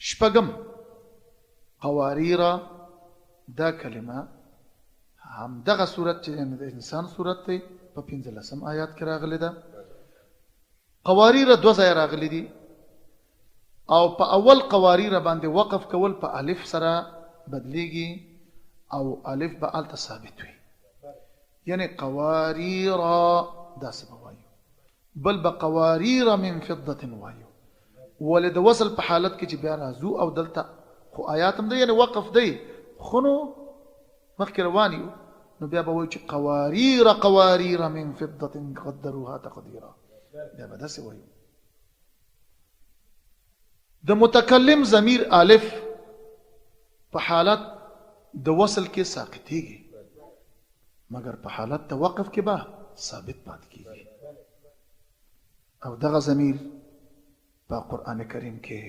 شپږم قواریر دا کلمه هم دغه صورت چې د انسان صورت دی په 15 آیات کې راغلی ده. قواریر 2 ځای راغلي دي او په اول قواریر باندې وقف کول په الف سره بدلیږي او الف به الته ثابت وي، یعنی قواریر دا څه وایو، بل به قواریر من فضه وایو. ولې د وصل په حالت کې چې بیا راځو او دلته خو آیات هم دی یعنی وقف دی خو نو مخکې رواني نو بیا به وایو چې قواریر من فضه قدروها تقدیرا، بیا به داسې وایو. د متکلم ضمیر الف په حالت د وصل کې ساقطيږي مگر په حالت د وقف کې به ثابت پات کیږي. او دغه ضمیر په قران کریم کې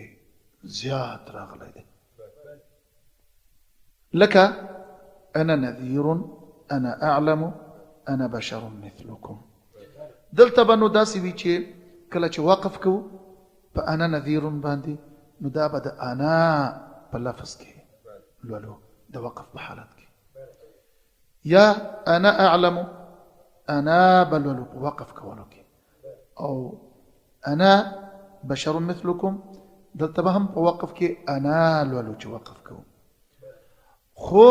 زیات راغلی دی، لکه انا نذیر، انا اعلم، انا بشر مثلكم. دلته بنو داسې وی چې کله چې وقف کو په انا نذیر باندې نو دا به د انا په لفظ کې لولو د وقف په حالت کې، یا انا اعلم انا بلولو وقف کولو کې، او انا بشر مثلكم دلته به هم په وقف کې انا لولو چې وقف کوو. خو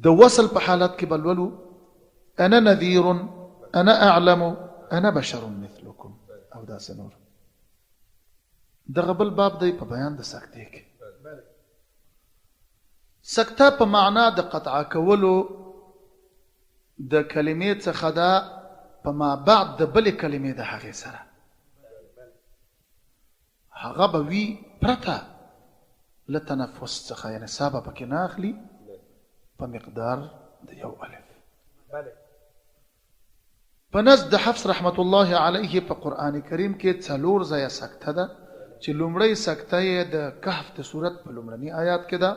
د وصل په حالت کې بلولو انا نذیر، انا اعلم، انا بشر مثلكم او دا سنور. دغه بل باب دی په بیان د سکتې کې. سکته په معنا د قطع کولو د کلمې څخه ده په ما بعد د بل کلمې د هغې سره، هغه به وي پرته له تنفس څخه، یعنی سابه پکې نه اخلي په مقدار د یو الف. په نزد د حفص رحمت الله علیه په قرآن کریم کې 4 ځایه سکته ده چې لومړی سکته یې د کهف د سورت په لومړني آیات کې ده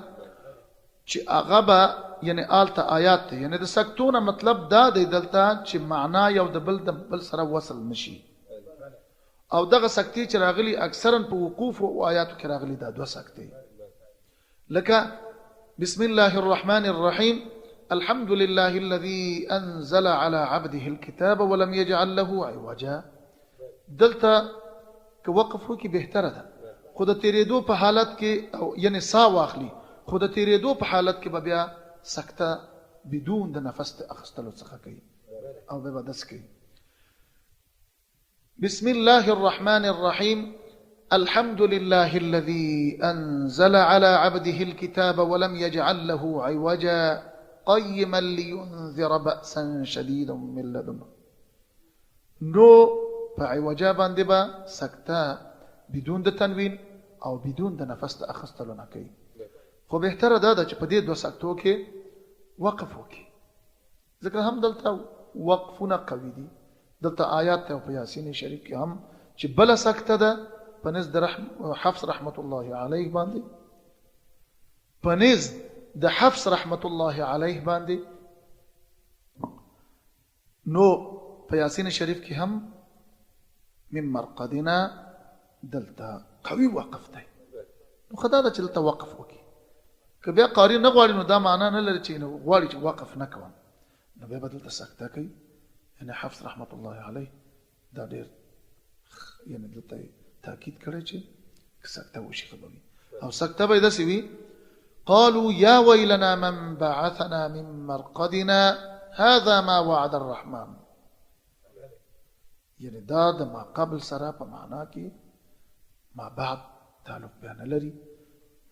چې هغه به یعنی آلته آیات دی، یعنی د سکتونه مطلب دا دی دلته چې معنا یو د بل سره وصل نشي. او دغه سکتې چې راغلي اکثرا په وقوف او آیاتو کې راغلي دا 2 سکتې، لکه بسم الله الرحمن الرحيم الحمد لله الذي انزل على عبده الكتاب ولم يجعل له عوجا. دلته که وقف وکي بهتره ده، خو د تیرېدو په حالت کې او یعنی سا واخلي، خو د تیرېدو په حالت کې به بیا سکته بدون د نفس اخستلو څخه کوي او به داس کوي. بسم الله الرحمن الرحيم الحمد لله الذي انزل على عبده الكتاب ولم يجعل له عوجا قيما لينذر بأسا شديدا من لدنه. نو په عوجا باندې به سکته بدون د تنوین او بدون د نفس اخستلو نه کوي. خو بهتره دا ده چې په دې 2 سکتو کې وقف وکړي، ځکه هم دلته وقفونه قوي دي. دلته آیات ته په یاسین شریف کې هم چې بل سکته ده په نزد حفص رحمت الله علیه باندې، په نزد د حفص رحمت الله علیه باندې نو په یاسین شریف کې هم من مرقدنا دلته قوي وقف دی. نو خدای دا چې دلته وقف وکړي، که بیا قاری نه غواړي نو دا معنا نه لري چې غواړي چې وقف نه کوم، نو بیا به دلته سکته کوي. یعنی حفص رحمت الله علیه دا ډېر یعنی دلته تاکید کړی چې سکته وشي خبري. او سکته به داسې وي قالوا يا ويلنا من بعثنا من مرقدنا هذا ما وعد الرحمن. یعنی دا د ما قبل سره په معنا کې ما بعد تعلق بیان لري.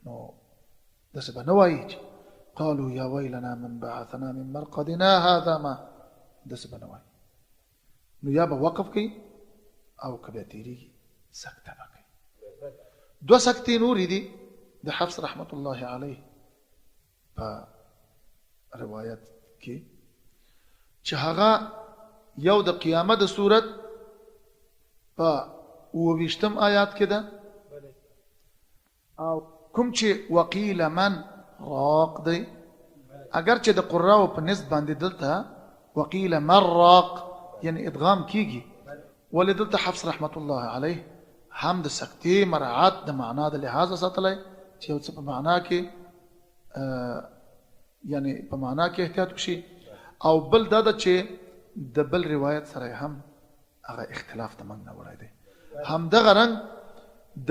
نو داسې به نه وایي چې قالوا يا ويلنا من بعثنا من مرقدنا هذا ما، داسې به نه وایي. نو یا به وقف کوي او که بیا تېرېږي سکته به کوي. 2 سکتې نورې دي د حفص رحمت الله علیه په روایت کې چې هغه یو د قیامت د صورت په 28 آیات کې ده، او کوم چې وقیل من راق دی، اگر چې د قراو په نسبت باندې دلته وقیل من راق یعنی ادغام کیږي، ولې دلته حفص رحمت الله علیه هم د سکتې مراعات د معنا د لحاظ ساتلی چې یو څه په معنا کې یعنی په معنا کې احتیاط وشي او بل دا ده چې د بل روایت سره هم هغه اختلاف د موږ نه وړی دی همدغه رنګ د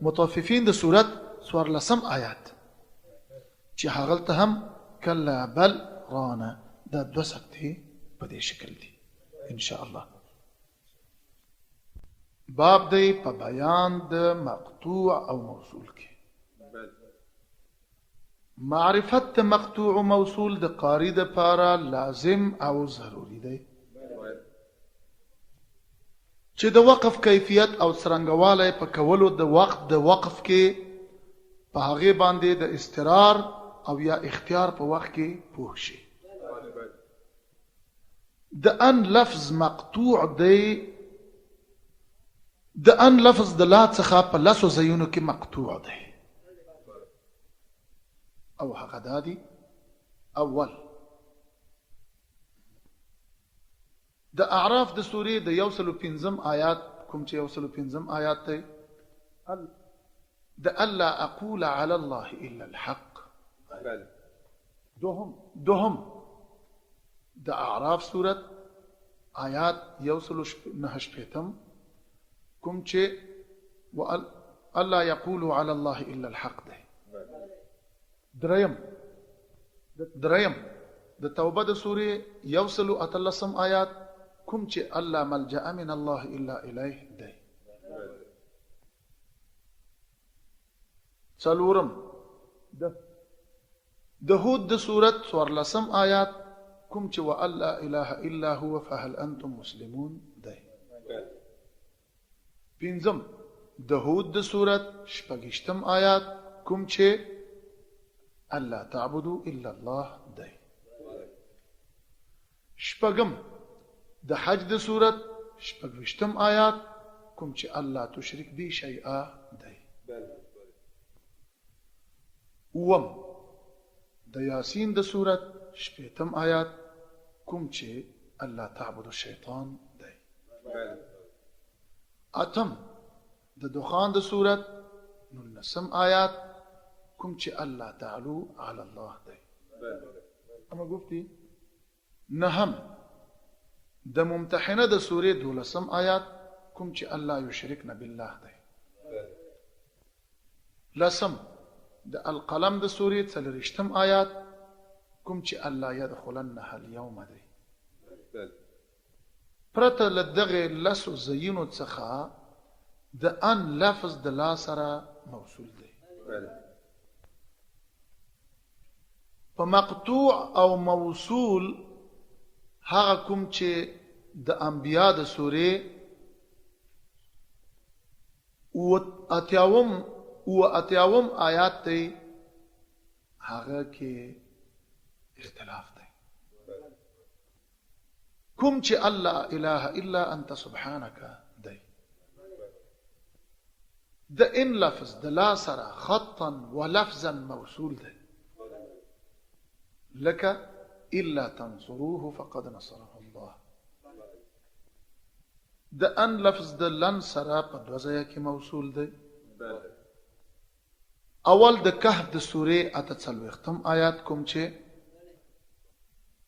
مطففین د صورت 14 آیات چې هغلته هم کلا بل رانه دا 2 سکتې په دې شکل دي ان شاء الله. باب دی په بیان د مقطوع او موصول کې. معرفت د مقطوع او موصول د قاری د پاره لازم او ضروری دی چې د وقف کیفیت او څرنګوالی په کولو د وخت د وقف کې په هغه باندې د استقرار او یا اختیار په وخت کې پوه شي. د ان لفظ مقطوع دی د ان لفظ د لا څخه په لاسو زینو کې مقطوع دی او هغه دادي اول د اعراف د سورې د 115 آیات کوم چې 115 آیات دی د الا اقول على الله الا الحق دوهم د اعراف سورت آیات 109 کوم چې الا يقول على الله الا الحق دی. دریم د توبه د سورې 113 آیات کوم چې الله ملجأ من الله الا الیه دی. څلورم د هود د سورت 14 آیات کوم چې والا اله الا هو فهل انتم مسلمون دی. پنځم د هود د سورت 8 آیات کوم چې الله تعبدوا الا الله دی. شپږم د حج د سورت 8 آیات کوم چې الله تشرک بی شیئا دی. اوم د یاسین د سورت 8 آیات کوم چې الله تعبد الشیطان دی. اتم د دخان د سورت 19 آیات کوم چې الله تعالو علی الله دی. اما گفتی نهم د ممتحنه د سورې 12 آیات کوم چې الله یشرکن بالله دی. لسم د القلم د سورې 30 آیات کوم چې الله يدخلنها اليوم دی. پرته لدغه لسو زینو څخه د ان لفظ د لا سره موصول دی. په مقطوع او موصول هغه کوم چې د انبیا د سورې او اتیاوم آیات دی هغه کې اختلاف دی. کوم چې الله اله الا انت سبحانك دی. د ان لفظ د لا سره خطا ولفظا موصول دی لك الا تنصروه فقد نصره الله. د ان لفظ د لن سره په دوه ځای کې موصول دی. اول د کهف د سورې 48 آیات کوم چې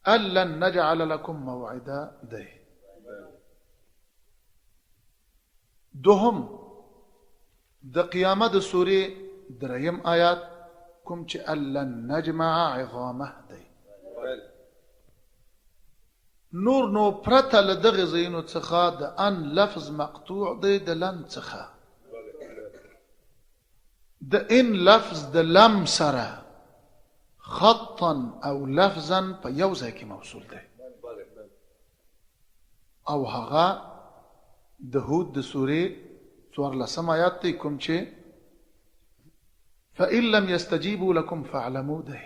أَلَّن نَجْعَلَ لَكُمْ مَوْعِدًا دی. دوهم د قیامت د سورې 3 آیات کوم چې أَلَّن نَجْمَعَ عِظَامَهُ دی. نور نو پرته لدغه زینو څخه د ان لفظ مقطوع دی د لن څخه. د ان لفظ د لم سره خطا او لفظا په یو ځای کې موصول دی او هغه د هود د سورې 14 آیات دی کوم چې فإن لم يستجيبوا لكم فاعلموا دی.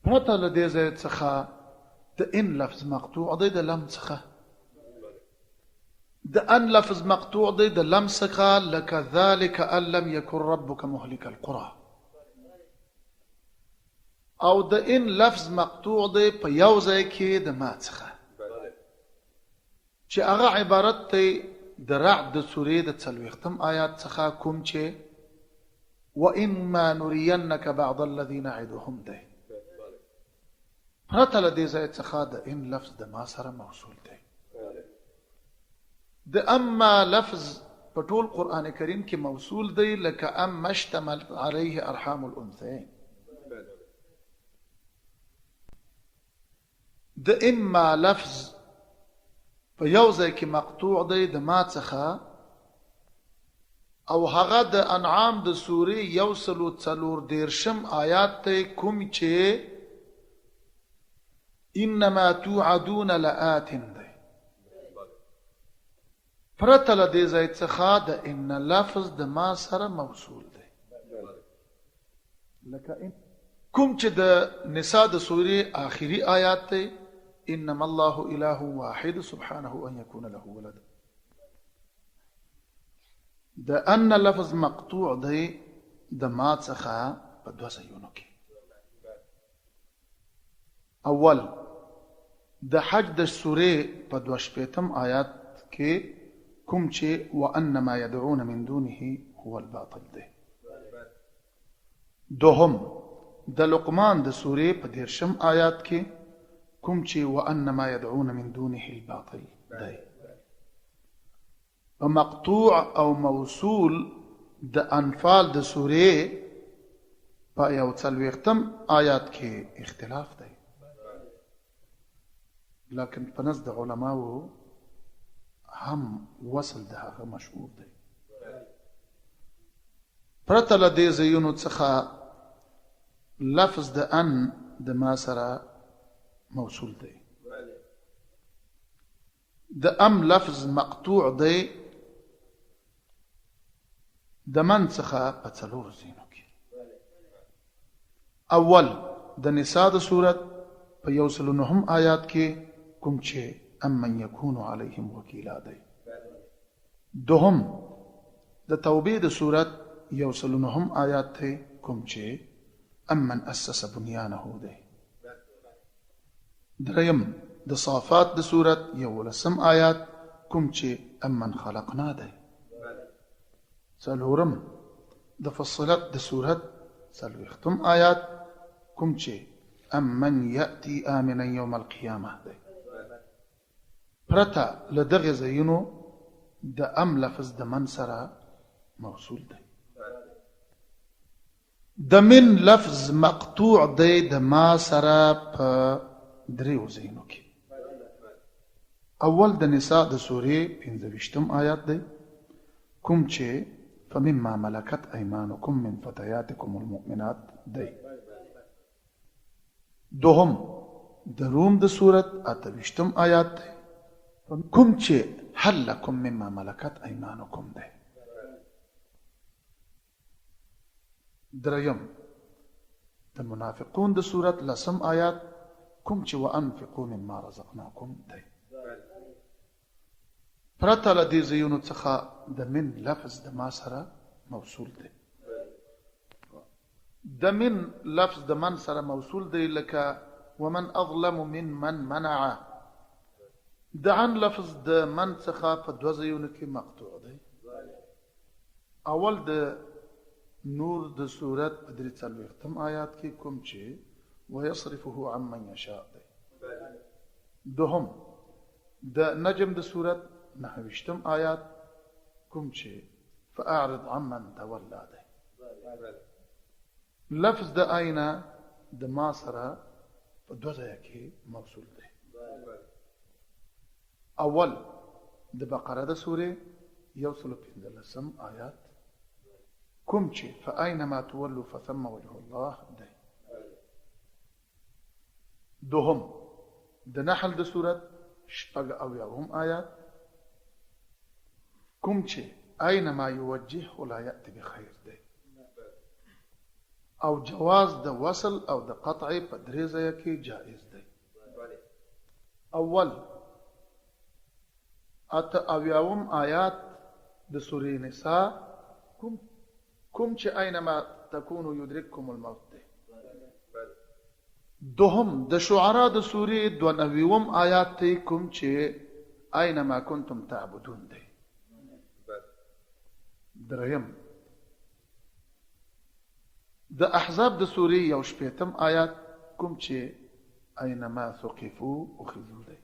پرته له دې ځای څخه د ان لفظ مقطوع دی د لم څخه. د ان لفظ مقطوع دی د لم څخه لك ذلك ان لم يكن ربك مهلك القرى. او د ان لفظ مقطوع دی په یو ځای کې د ما څخه چې هغه عبارت دی د رعد د سورې د 40 آیات څخه کوم چې وَإِمَّا نُرِيَنَّكَ بَعْضَ الَّذِي نَعِدُهُمْ دی پرته له دې ځای څخه د ان لفظ د ما سره موصول دی. د اما لفظ په ټول قرآن کریم کې موصول دی لکه اما اشتمل علیه ارحام الانثیین. د اما لفظ په یو ځای کې مقطوع دی د ما څخه او هغه د انعام د سورې 140 آیات ته کوم چې انما توعدون لآت دی. پرته له دې ځای څخه د ان لفظ د ما سره موصول دی. لکه کوم چې د نساء د سورې آخري آیات ته انما الله اله واحد سبحانه ان يكون له ولد. د ان لفظ مقطوع دی د ما څخه په 2 ځایونو کې. اول د حج د سورې په 22 آیات کې کوم چې وان ما يدعون من دونه هو الباطل دی. دوهم د لقمان د سورې په 13 آیات کې کوم چې وان ما يدعون من دونه الباطل دی. مقطوع او موصول د انفال د سورې په 40 آیات کې اختلاف دی، لكن په نزد د علماو هم وصل د هغه مشهور دی. پرته له دې ځایونو څخه لفظ د ان د ما سره موصول دی. د ام لفظ مقطوع دی د من څخه په 4 ځایونو کې. اول د نساء د سورت په 109 آیات کې کوم چې امن يكون عليهم وكيلا دی. دوهم د توبې د سورت 109 آیات ته کوم چې امن اسس بنيانه دی. دریم د صافات د سورت 11 آیات کوم چې امن خلقنا دی. څلورم د فصلت د سورت 40 آیات کوم چې امن ياتي امنا يوم القيامه دی. پرته له دغه ځایونو د ام لفظ د من سره موصول دی. د من لفظ مقطوع دی د ما سره په 3 ځایونو کې. اول د نساء د سورې 25 آیات دی کوم چې فمما ملكت ايمانكم من فتياتكم المؤمنات دی. دوهم د روم د سورت 28 آیات دی کوم چې هل لكم مما ملكت ايمانكم دی. دریم د منافقون د سورت 10 آیات کوم چې وانفقوا مما رزقناكم دی. پرته له دې ځایونو څخه د من لفظ د ما سره موصول دی. د من لفظ د من سره موصول دی لکه ومن اظلم ممن منع. د عن لفظ د من څخه په 2 ځایونو کې مقطوع دی. اول د نور د سورت په 43 آیات کې کوم چې ويصرفه عمن يشاء دی. دوهم د نجم د سورت 29 آیات کوم چې فاعرض عمن تولى دی. لفظ د اینا د ما سره په 2 ځای کې موصول دی. اول د بقره د سورې 115 آیات کوم چې فاینما تولوا فثم وجه الله دی. دوهم د نحل د سورت 40 آیات کوم چې اينما يوجهه لا يأتي بخير دی. او جواز د وصل او د قطع په 3 ځای کې جائز دی. اول اویاوم آیات د سورې نساء کوم چې اينما تكونوا يدرككم الموت دی. دوهم د شعراء د سورې 92 آیات ته کوم چې اينما كنتم تعبدون دی. دریم د احزاب د سورې یو شپیتم آیات کوم چې اینما ثقفو اخذو دی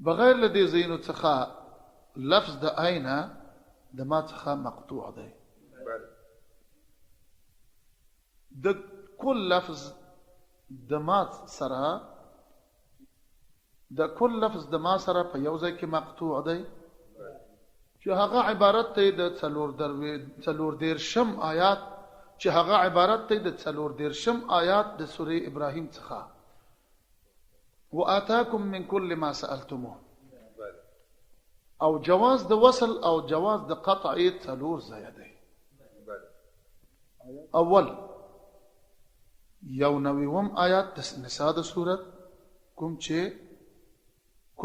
بغیر له دې ځایونو څخه لفظ د اینا د ما څخه مقطوع دی د کل لفظ د ما سره په یو ځای کې مقطوع دی چې هغه عبارت دی د څلور دیرشم آیات چې هغه عبارت دی د څلور دیرشم آیات د سورې ابراهیم څخه وآتاکم من کل ما سألتموه او جواز د وصل او جواز د قطع څلور ځای دی اول یو نویوم آیات د نساء د سورت کوم چې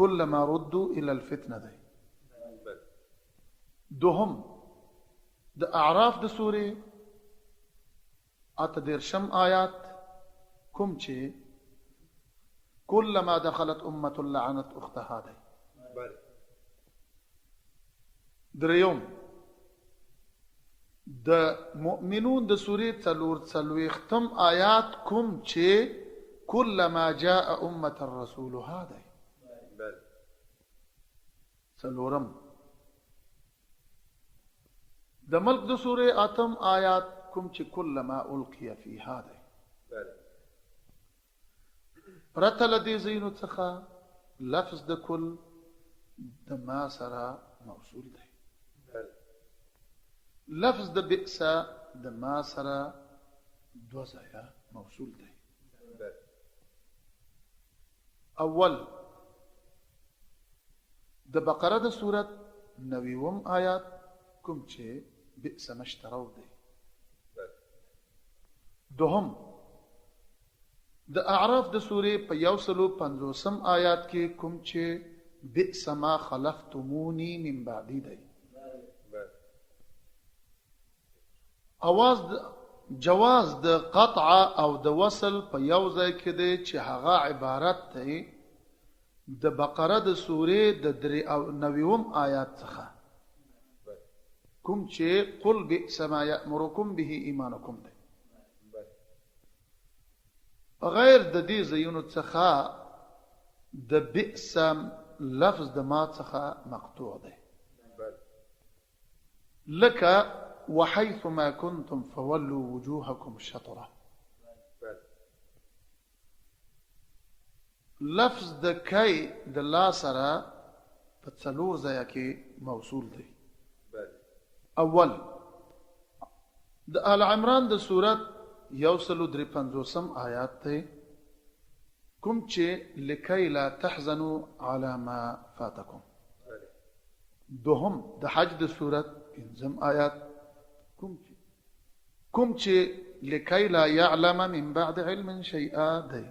كلما ردوا الى الفتنه دی دوهم د اعراف د سورې اتدرشم آیات کوم چې كلما دخلت امه لعنت اختها دی دریوم د مؤمنون د سورې څلوېښتم آیات کوم چې كلما جاء امه الرسول هذا څلورم د ملک د سورې اتم آیات کوم چې كلما القي فيها ده پرته له دې ځایونو څخه لفظ د کل د ما سره موصول دی لفظ د بئس د ما سره دو ځایه موصول دی اول د بقره د سورت نویوم آیات کوم چې بئس ما اشتروا دی دوهم د اعراف د سورې په 150 آیات کې کوم چې بئس ما خلفتموني من بعدي دی جواز د قطع او د وصل په یو ځای کې دی چې هغه عبارت دی د بقره د سورې د 93 آیات څخه کوم چې قل بئس ما یأمرکم به ایمانکم دی غیر د دې ځایونو څخه د بئس لفظ د ما څخه مقطوع دی لکه وحيث ما كنتم فولوا وجوهكم شطره لفظ د کای د لا سره په څلور ځای کې موصول دی اول د آل عمران د سورت 153 آیات ته کوم چې لکای لا تحزنوا على ما فاتكم دوهم د حج د سورت 5 آیات کوم چې لکای لا يعلم من بعد علم شيئا دی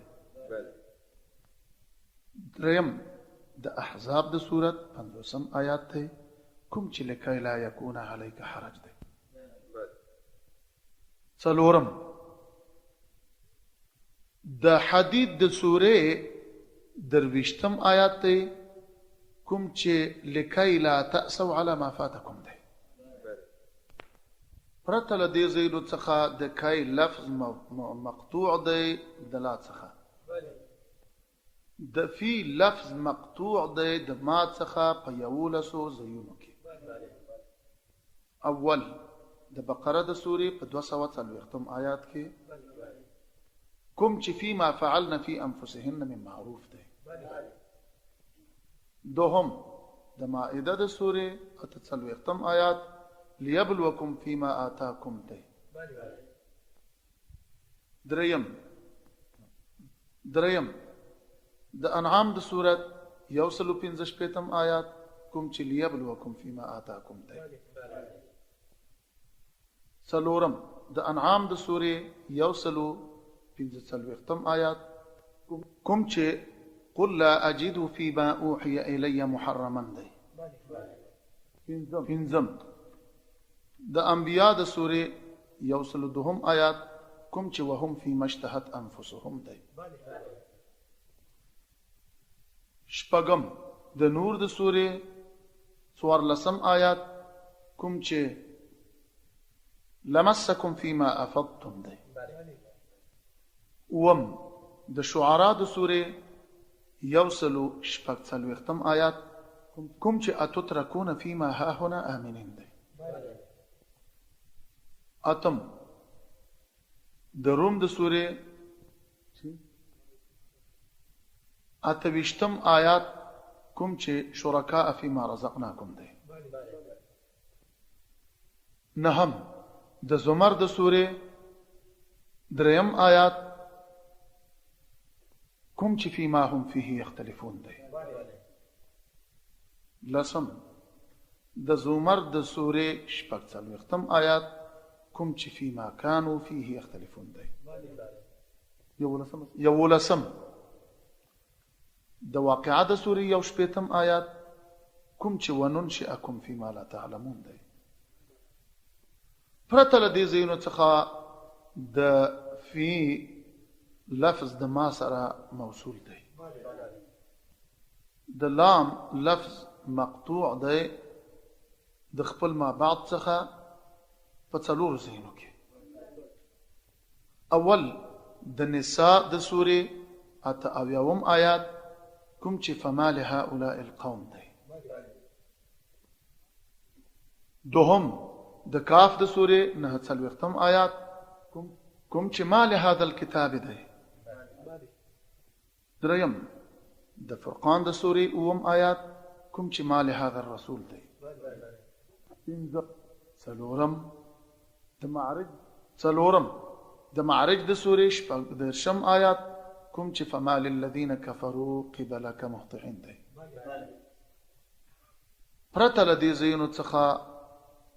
دریم د احزاب د سورت 50 آیات ته کوم چې لکای لا يكون عليك حرج دی څلورم د حدید د سورې درویشتم آیات ته کوم چې لکای لا تأسوا على ما فاتكم دی پرته له دې ځایونو څخه د کای لفظ مقطوع دی د لا څخه د فی لفظ مقطوع دی د ما څخه په 11 ځایونو کې اول د بقره د سورې په 240 آیات کې کوم چې فيما فعلن في انفسهن من معروف دی دوهم د مائده د سورې 40 آیات ليبلوكم فيما آتاكم دی دریم د انعام د سورت 115 آیات کوم چې ليبلوكم فيما آتاكم دی څلورم د انعام د سورې 115 آیات کوم چې قل لا اجد فيما اوحي الي محرما دی پنځم د انبیاء د سورې 102 آیات کوم چې وهم فی مشتهت انفسهم دی شپږم د نور د سورې 14 آیات کوم چې لمسکم فيما افضتم دی. وم د شعراء د سورې 146 آیات کوم چې اتترکون فيما هاهنا آمنین دی. اتم د روم د سورې 28 آیات کوم چې شرکاء فيما رزقناکم دی. نهم د زمر د سورې 3 آیات کوم چې فيما هم فيه يختلفون دی. لسم د زمر د سورې 46 آیات کوم چې فيما كانوا فيه يختلفون دی. یولسم د واقعه د سورې 1 آیات کوم چې وننشئکم فيما لا تعلمون دی. پرته له دې ځایونو څخه د فی لفظ د ما سره موصول دی. د لام لفظ مقطوع دی د خپل ما بعد څخه په 4 ځایونو کې. اول د نساء د سورې 8 آیات کوم چې فما لهؤلاء القوم دی. دوهم د کاف د سورې 49 آیات کوم چې ما لهذا الكتاب دی. دریم د فرقان د سورې 9 آیات کوم چې ما لهذا الرسول دی. څلورم د معرج د سورې 10 آیات کوم چې فما للذین کفروا قبلک مهطعین دی. پرته له دې ځایونو څخه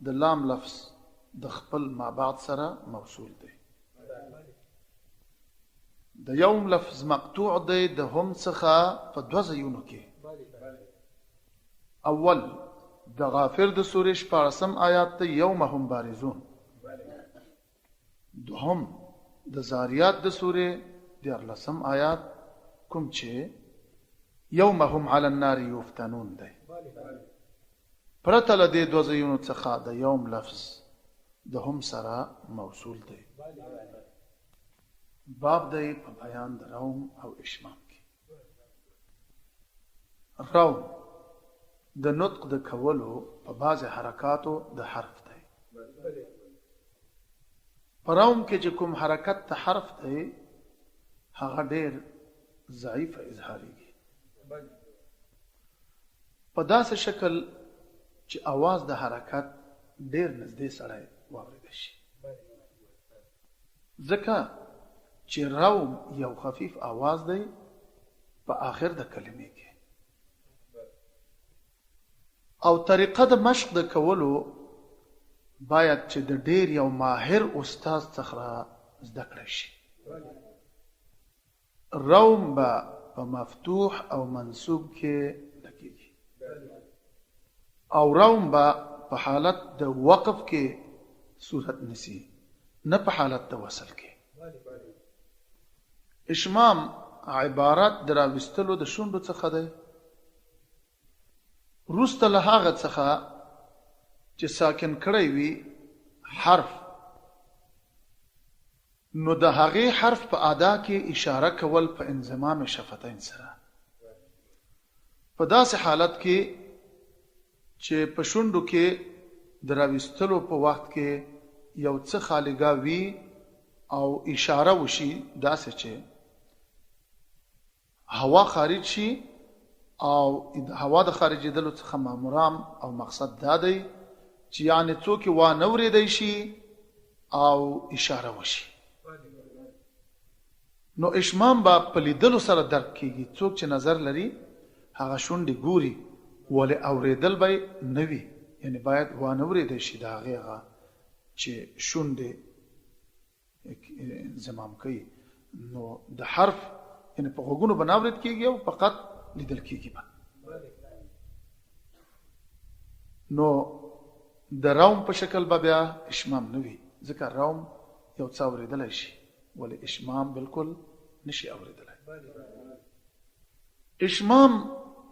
د لام لفظ د خپل ما بعد سره موصول دی. د یوم لفظ مقطوع دی د هم څخه په 2 ځایونو کې. اول د غافر د سورې 14 آیات ته یوم هم بارزون. دوهم د زاریات د سورې 14 آیات کوم چې یوم هم علی النار یفتنون دی. پرته له دې 2 ځایونو څخه د یوم لفظ د هم سره موصول دی. باب دی په بیان د روم او اشمام کې. روم د نطق د کولو په بعض حرکاتو د حرف دی. په روم کې چې کوم حرکت ته حرف دی هغه ډېر ضعیف اظهاریږي په داسې شکل چې आवाज د حرکت ډېر نږدې سره واورېدل شي. ځکه چې روم یو خفیف आवाज دی په آخر د کلمې کې. او طریقه د مشق د کولو باید چې د ډېر یو ماهر استاد څخه زده کړی شي. روم به په مفتوح او منصوب کې لګیږي او روم به په حالت د وقف کې صورت نسی نه په حالت د وصل کې. اشمام عبارت دراوستلو د شونډو څخه دی. وروسته له هغه څخه چې ساکن کړی وي حرف نو د هغې حرف په ادا کې اشاره کول په انضمام شفتین سره. په داسې حالت کې چې په شونډو کې د راوستلو په وخت کې یو څه خالګا وي او اشاره وشي داسې چې هوا خارج شي او هوا د خارجېدلو څخه مامورام او مقصد دا دی چې یعنی څوک وانه اورېدی شي او اشاره وشي. نو اشمام با په لیدلو سره درک کیږي. څوک چې نظر لري هغه شونډې ګوري ولې اورېدل به نه وي، یعنی باید وانه اورېدی شي د هغې هغه چې شونډې انضمام کوي. نو د حرف یعنی په غوږونو به نه اورېد کېږي او فقط لیدل کېږي به. نو د روم په شکل به بیا اشمام نه وي، ځکه روم یو څه اورېدلی شي ولې اشمام بالکل نشي اورېدلی. اشمام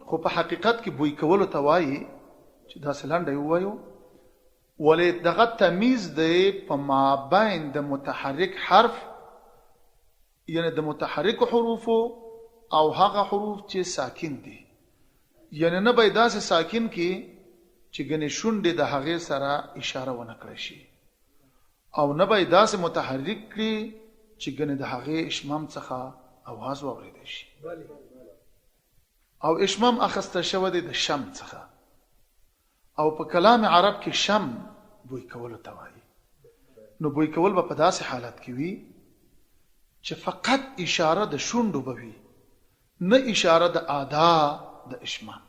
خو په حقیقت کې بوی کولو ته وایي چې داسې لنډه یې ووایو ولې دغه تمیز دی په مابین د متحرک حرف یعنی د متحرک حروف او هغه حروف چې ساکن دي یعنی نه به داسې ساکن کې چې ګنې شونډې د هغې سره اشاره ونه کړی شي او نه به داسې متحرک کړي چې ګنې د هغې اشمام څخه اواز واورېدی شي او اشمام اخسته شوی دی د شم څخه او په کلام عرب کې شم بوی کولو ته وایي نو بوی کول به په داسې حالت کې وي چې فقط اشاره د شونډو به وي نه اشاره د ادا د اشمام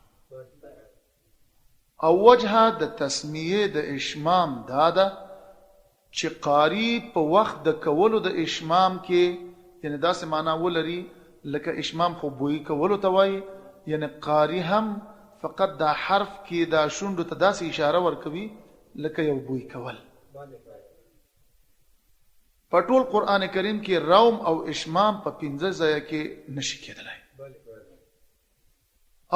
او وجهه د تسمیه د اشمام دا ده چې قاری په وخت د کولو د اشمام کې یعنی داسې معنا ولري لکه اشمام خو بوی کولو ته وایي یعنی قاری هم فقط دا حرف کې دا شونډو ته داسې اشاره ورکوي لکه یو بوی کول په ټول قرآن کریم کې روم او اشمام په 15 ځایه کې نشي کېدلی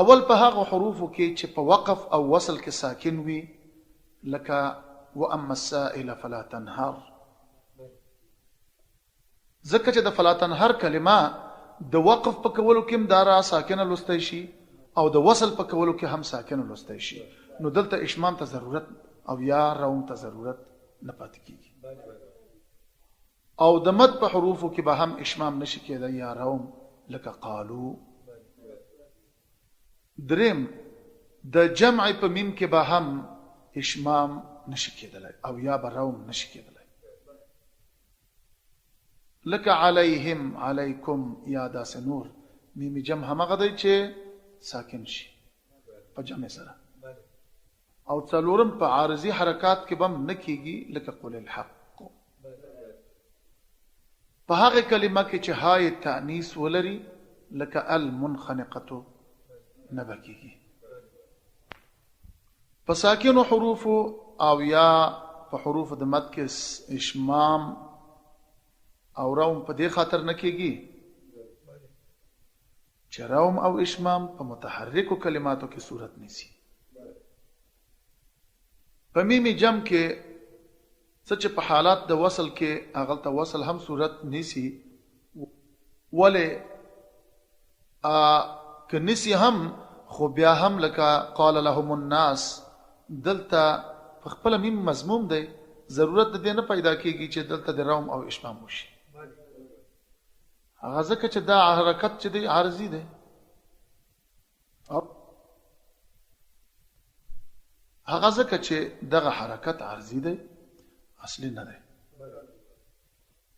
اول په هغه حروفو کې چې په وقف او وصل کې ساکن وي لکه واما السائل فلا تنهر ځکه چې د فلا تنهر کلمه د وقف په کولو کې هم دارا ساکنه لوستی شي او د وصل په کولو کې هم ساکنه لوستی شي نو دلته اشمام ته ضرورت او یا روم ته ضرورت نه پاتې کیږي او د مد په حروفو کې به هم اشمام نشي کېدای یا روم لکه قالو دریم د جمع په میم کې به هم اشمام نشي کېدلی او یا به روم نشي کېدلی لکه علیهم علیکم یا داسې نور میم جمع همغه دی چې ساکن شي په جمع سره او څلورم په عارضی حرکات کې به هم نه کېږي لکه قل الحق په هغه کلمه کې چې های تانیث ولري لکه المنخنقه نه بکیږي په ساکنو حروف او یا په حروف د مد کې اشمام او روم په دې خاطر نه کېږي چې روم او اشمام په متحرکو کلماتو کې صورت نیسي په میم جمع کې سچ په حالات د وصل کې اغل ته وصل هم صورت نیسی ولې که نیسی هم خو بیا هم لکه قال لهم الناس دلته په خپل میم مضموم دی ضرورت د دې نه پیدا کیږي چې دلته د روم او اشمام وشي هغه ځکه چې دا حرکت چې دی عارضی دی هغه ځکه چې دغه حرکت عارضی دی اصلي نه دی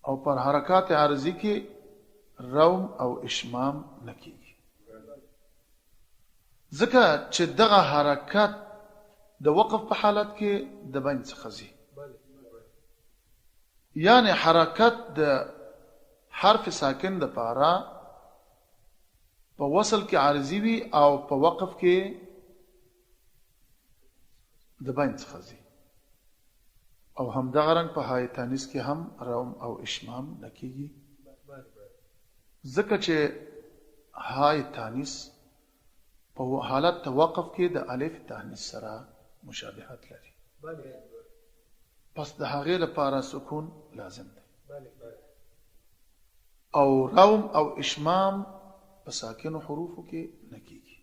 او پر حرکات عارضی کې روم او اشمام نه کیږي ځکه چې دغه حرکت د وقف په حالت کې د بین څخه ځي یعنی حرکت د حرف ساکن د پاره په وصل کې عارضی وي او په وقف کې د بین څخه ځي او هم دغه رنګ په های تانیث کې هم روم او اشمام نه کیږي ځکه چې های تانیث په حالت توقف کې د الف تانیث سره مشابهت لري پس د هغې لپاره سکون لازم دی او روم او اشمام په ساکنو حروفو کې نه کیږي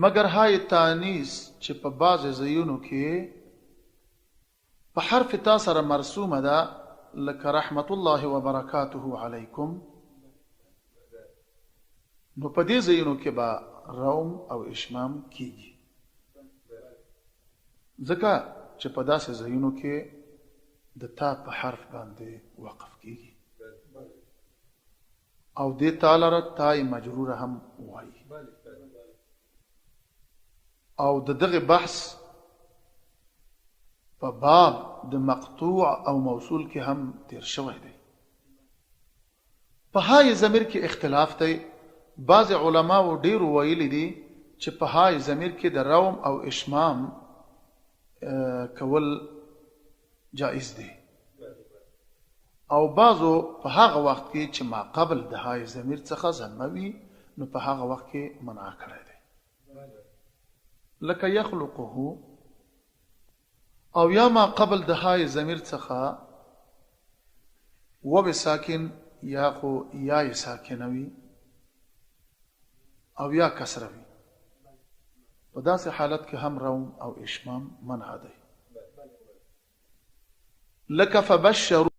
مگر های تانیث چې په بعض ځایونو کې په حرف تا سره مرسومه ده لکه رحمت الله وبرکاته علیکم نو په دې ځایونو کې به روم او اشمام کیږي ځکه چې په داسې ځایونو کې د تا په حرف باندې وقف کیږي او دې تا لره تای مجروره هم وایي او د دغه بحث په باب د مقطوع او موصول کې هم تیر شوی دی په های ضمیر کې اختلاف دی بعض علماو ډیر ویلي دي چې په های ضمیر کې د روم او اشمام کول جائز دی او بعضو په هغه وخت کې چې ما قبل د های ضمیر څخه ضموي نو په هغه وخت کې منع کړی دی لکه یخلقه او یا ما قبل د های ضمیر څخه و به ساکن یا خو یا ساکنوي او یا کسروي، په داسې حالت کې هم روم او اشمام منع دی. لکه فبشروا